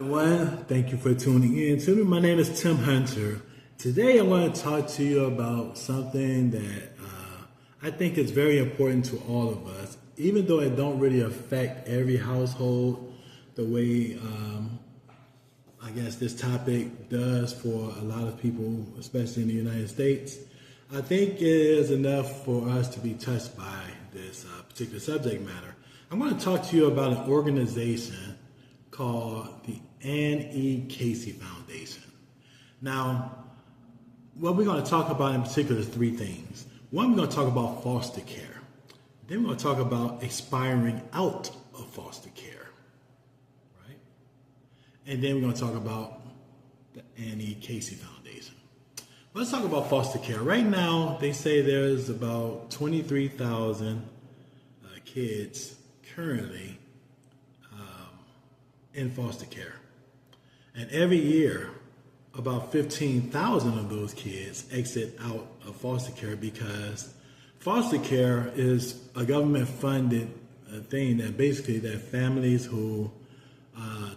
Everyone, thank you for tuning in to me. My name is Tim Hunter. Today I want to talk to you about something that I think is very important to all of us, even though it don't really affect every household the way I guess this topic does for a lot of people, especially in the United States. I think it is enough for us to be touched by this particular subject matter. I'm going to talk to you about an organization called the Anne E. Casey Foundation. Now, what we're going to talk about in particular is three things. One, we're going to talk about foster care. Then we're going to talk about expiring out of foster care, right? And then we're going to talk about the Anne E. Casey Foundation. Let's talk about foster care. Right now, they say there's about 23,000 kids currently in foster care. And every year, about 15,000 of those kids exit out of foster care because foster care is a government funded thing that basically that families who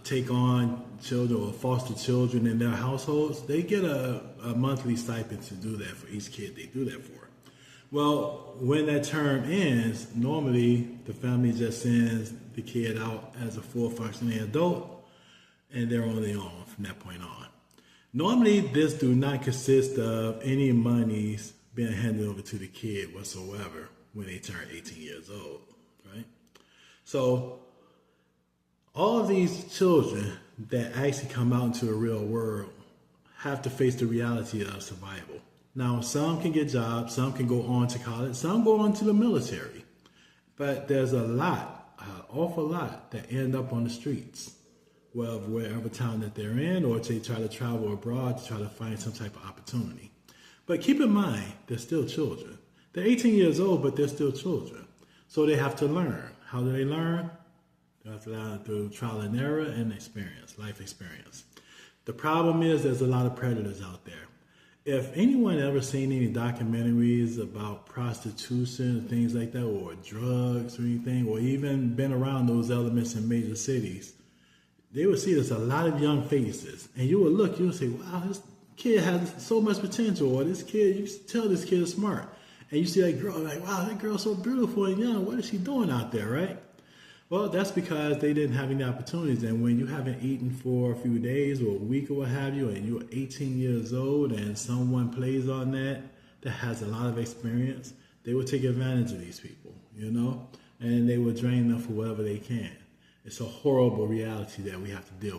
take on children or foster children in their households, they get a monthly stipend to do that for each kid they do that for. Well, when that term ends, normally the family just sends the kid out as a full functioning adult and they're on their own from that point on. Normally, this do not consist of any monies being handed over to the kid whatsoever when they turn 18 years old, right? So all of these children that actually come out into the real world have to face the reality of survival. Now, some can get jobs, some can go on to college, some go on to the military. But there's a lot, an awful lot that end up on the streets, well, wherever town that they're in, or they try to travel abroad to try to find some type of opportunity. But keep in mind, they're still children. They're 18 years old, but they're still children. So they have to learn. How do they learn? They have to learn through trial and error and experience, life experience. The problem is there's a lot of predators out there. If anyone ever seen any documentaries about prostitution and things like that, or drugs or anything, or even been around those elements in major cities, they would see there's a lot of young faces. And you would look, you would say, wow, this kid has so much potential, or this kid, you tell this kid is smart. And you see that girl, like, wow, that girl's so beautiful and young, what is she doing out there, right? Well, that's because they didn't have any opportunities. And when you haven't eaten for a few days or a week or what have you, and you're 18 years old and someone plays on that has a lot of experience, they will take advantage of these people, you know, and they will drain them for whatever they can. It's a horrible reality that we have to deal with.